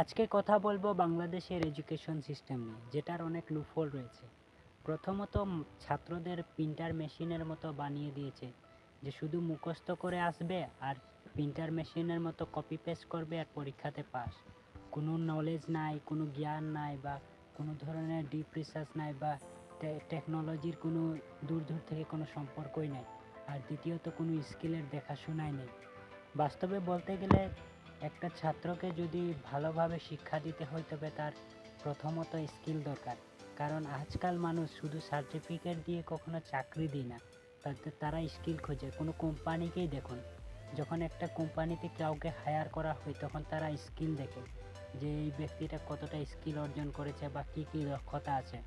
আজকে কথা বলবো বাংলাদেশের এডুকেশন সিস্টেম নিয়ে, যেটার অনেক লুপহোল রয়েছে। প্রথমত, ছাত্রদের প্রিন্টার মেশিনের মতো বানিয়ে দিয়েছে, যে শুধু মুখস্থ করে আসবে আর প্রিন্টার মেশিনের মতো কপি পেস্ট করবে আর পরীক্ষাতে পাস। কোনো নলেজ নাই, কোনো জ্ঞান নাই, বা কোনো ধরনের ডিপ রিসার্চ নাই, বা টেকনোলজির কোনো দূর দূর থেকে কোনো সম্পর্কই নাই। আর দ্বিতীয়ত, কোনো স্কিলের দেখাশোনাই নেই। বাস্তবে বলতে গেলে একটা ছাত্রকে যদি ভালোভাবে শিক্ষা দিতে হয়, তবে তার প্রথমত স্কিল দরকার। কারণ আজকাল মানুষ শুধু সার্টিফিকেট দিয়ে কখনো চাকরি দেয় না, তারা স্কিল খোঁজে। কোনো কোম্পানিকেই দেখুন, যখন একটা কোম্পানিতে কাউকে হায়ার করা হয়, তখন তারা স্কিল দেখে, যে এই ব্যক্তিটা কতটা স্কিল অর্জন করেছে বা কী কী দক্ষতা আছে।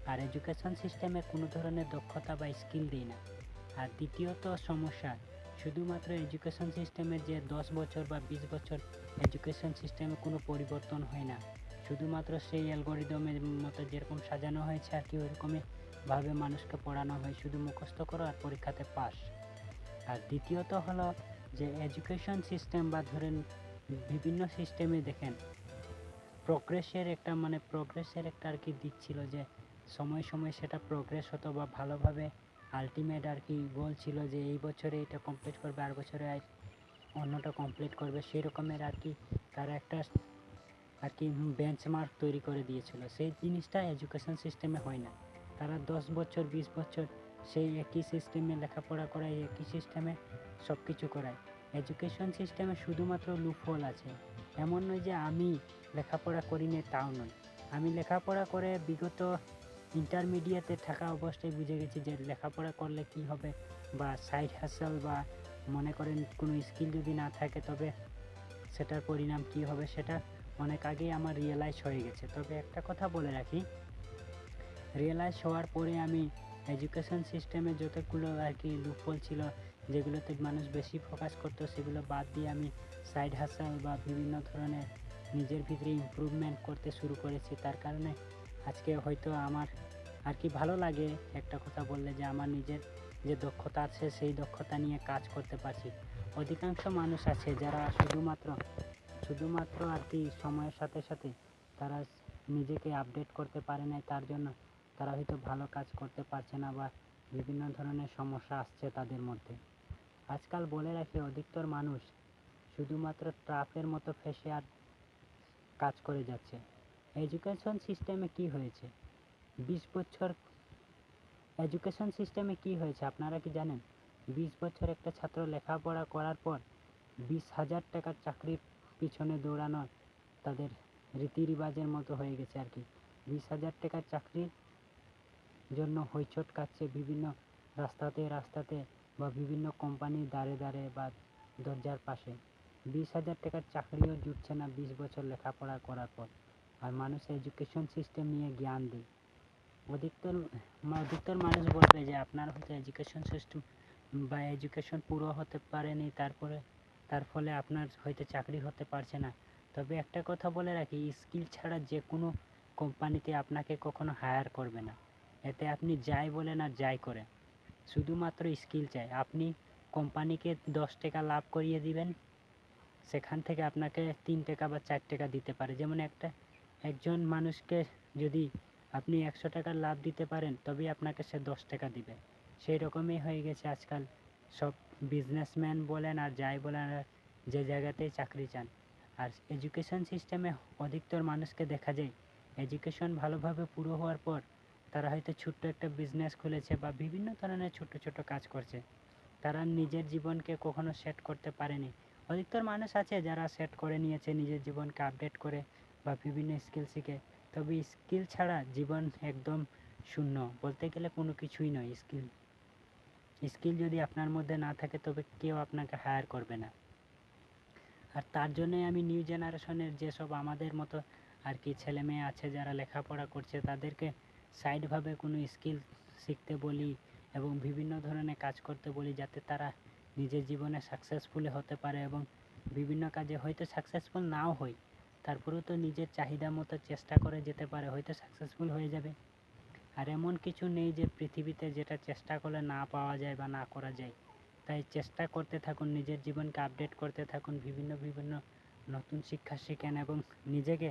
আর এডুকেশন সিস্টেমে কোনো ধরনের দক্ষতা বা স্কিল দেয় না। আর দ্বিতীয়ত সমস্যা, শুধুমাত্র এডুকেশন সিস্টেমের যে 10 বছর বা 20 বছর এডুকেশন সিস্টেমে কোনো পরিবর্তন হয় না। শুধুমাত্র সেই অ্যালগোরিদমের মতো যেরকম সাজানো হয়েছে আর কি, ওইরকমই ভাবে মানুষকে পড়ানো হয়, শুধু মুখস্থ করো আর পরীক্ষাতে পাস। আর দ্বিতীয়ত হলো যে এডুকেশন সিস্টেম বা ধরেন বিভিন্ন সিস্টেমে দেখেন প্রোগ্রেসের একটা আর কি দিক ছিল, যে সময় সময় সেটা প্রোগ্রেস হতো বা ভালোভাবে আলটিমেট আর কি গোল ছিল, যে এই বছরে এটা কমপ্লিট করবে, আর বছরে অন্যটা কমপ্লিট করবে। সেই রকমের আর কি তারা একটা আর কি বেঞ্চমার্ক তৈরি করে দিয়েছিল। সেই জিনিসটা এডুকেশন সিস্টেমে হয় না। তারা 10 বছর 20 বছর সেই একই সিস্টেমে লেখাপড়া করায়, একই সিস্টেমে সব কিছু করায়। এডুকেশন সিস্টেমে শুধুমাত্র লুপহোল আছে। এমন নয় যে আমি লেখাপড়া করিনি, তাও নয়। আমি লেখাপড়া করে বিগত ইন্টারমিডিয়েটে থাকা অবস্থায় বুঝে গেছি যে লেখাপড়া করলে কি হবে, বা সাইড হাসেল বা মনে করেন কোনো স্কিল যদি না থাকে তবে সেটার পরিণাম কি হবে, সেটা অনেক আগেই আমার রিয়েলাইজ হয়ে গেছে। তবে একটা কথা বলে রাখি, রিয়েলাইজ হওয়ার পরে আমি এডুকেশন সিস্টেমে যতগুলো আর কি লুপহোল ছিল, যেগুলোতে মানুষ বেশি ফোকাস করতো, সেগুলো বাদ দিয়ে আমি সাইড হাসেল বা বিভিন্ন ধরনের নিজের ভিতরে ইমপ্রুভমেন্ট করতে শুরু করেছি। তার কারণে আজকে হয়তো আমার আর কি ভালো লাগে একটা কথা বললে, যে আমার নিজের যে দক্ষতা আছে সেই দক্ষতা নিয়ে কাজ করতে পারছি। অধিকাংশ মানুষ আছে যারা শুধুমাত্র আর কি সময়ের সাথে সাথে তারা নিজেকে আপডেট করতে পারে নাই, তার জন্য তারা হয়তো ভালো কাজ করতে পারছে না, বা বিভিন্ন ধরনের সমস্যা আসছে তাদের মধ্যে। আজকাল বলে রাখি, অধিকতর মানুষ শুধুমাত্র ট্রাফের মতো ফেসে আর কাজ করে যাচ্ছে। এডুকেশন সিস্টেমে কি হয়েছে 20 বছর, এডুকেশন সিস্টেমে কি হয়েছে আপনারা কি জানেন? 20 বছর একটা ছাত্র লেখাপড়া করার পর 20,000 টাকার চাকরির পিছনে দৌড়ানো তাদের রীতি রিবাজের মতো হয়ে গেছে আর কি। 20,000 টাকার চাকরির জন্য হইচট কাটছে বিভিন্ন রাস্তাতে বা বিভিন্ন কোম্পানির দ্বারে বা দরজার পাশে। 20,000 টাকার চাকরিও জুটছে না 20 বছর লেখাপড়া করার পর। আর মানুষ এডুকেশন সিস্টেম নিয়ে জ্ঞান দেয়। অধিকতর মানুষ বলবে যে আপনার হয়তো এডুকেশন সিস্টেম বা এডুকেশন পুরো হতে পারেনি, তার ফলে আপনার হয়তো চাকরি হতে পারছে না। তবে একটা কথা বলে রাখি, স্কিল ছাড়া যে কোনো কোম্পানিতে আপনাকে কখনো হায়ার করবে না। এতে আপনি যাই বলেন আর যাই করেন, শুধুমাত্র স্কিল চাই। আপনি কোম্পানিকে 10 টাকা লাভ করিয়ে দিবেন, সেখান থেকে আপনাকে 3 টাকা বা 4 টাকা দিতে পারে। যেমন একজন মানুষকে যদি আপনি 100 টাকার লাভ দিতে পারেন, তবেই আপনাকে সে 10 টাকা দিবে। সেই রকমই হয়ে গেছে আজকাল। সব বিজনেসম্যান বলেন আর যাই বলেন, যে জায়গাতেই চাকরি চান। আর এডুকেশন সিস্টেমে অধিকতর মানুষকে দেখা যায়, এডুকেশন ভালোভাবে পুরো হওয়ার পর তারা হয়তো ছোট্ট একটা বিজনেস খুলেছে বা বিভিন্ন ধরনের ছোট ছোট কাজ করছে। তারা নিজের জীবনকে কখনো সেট করতে পারেনি। অধিকতর মানুষ আছে যারা সেট করে নিয়েছে নিজের জীবনকে, আপডেট করে বা বিভিন্ন স্কিল শিখে। তবে স্কিল ছাড়া জীবন একদম শূন্য, বলতে গেলে কোনো কিছুই নয়। স্কিল যদি আপনার মধ্যে না থাকে, তবে কেউ আপনাকে হায়ার করবে না। আর তার জন্যই আমি নিউ জেনারেশনের যেসব আমাদের মতো আর কি ছেলে মেয়ে আছে যারা লেখাপড়া করছে, তাদেরকে সাইডভাবে কোনো স্কিল শিখতে বলি এবং বিভিন্ন ধরনের কাজ করতে বলি, যাতে তারা নিজের জীবনে সাকসেসফুল হতে পারে। এবং বিভিন্ন কাজে হয়তো সাকসেসফুল নাও হয়, তারপরেও তো নিজের চাহিদা মতো চেষ্টা করে যেতে পারে, হয়তো সাকসেসফুল হয়ে যাবে। আর এমন কিছু নেই যে পৃথিবীতে যেটা চেষ্টা করলে না পাওয়া যায় বা না করা যায়। তাই চেষ্টা করতে থাকুন, নিজের জীবনকে আপডেট করতে থাকুন, বিভিন্ন নতুন শিক্ষা শিখেন এবং নিজেকে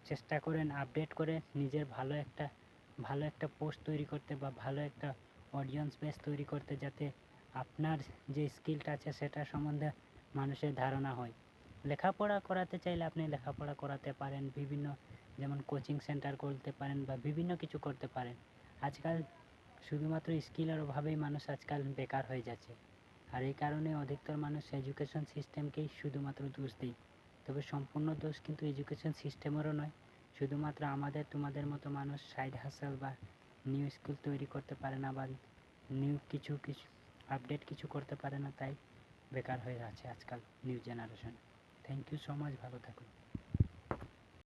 চেষ্টা করেন আপডেট করে নিজের ভালো একটা পোস্ট তৈরি করতে বা ভালো একটা অডিয়েন্স বেস তৈরি করতে, যাতে আপনার যে স্কিলটা আছে সেটা সম্বন্ধে মানুষের ধারণা হয়। লেখাপড়া করাতে চাইলে আপনি লেখাপড়া করাতে পারেন, বিভিন্ন যেমন কোচিং সেন্টার করতে পারেন বা বিভিন্ন কিছু করতে পারেন। আজকাল শুধুমাত্র স্কিলের অভাবেই মানুষ আজকাল বেকার হয়ে যাচ্ছে, আর এই কারণে অধিকতর মানুষ এডুকেশন সিস্টেমকেই শুধুমাত্র দোষ দেয়। তবে সম্পূর্ণ দোষ কিন্তু এডুকেশন সিস্টেমেরও নয়, শুধুমাত্র আমাদের তোমাদের মতো মানুষ সাইড হাসেল বা নিউ স্কিল তৈরি করতে পারে না বা নিউ কিছু আপডেট কিছু করতে পারে না, তাই বেকার হয়ে আছে আজকাল new generation. Thank you so much, ভালো থাকুন।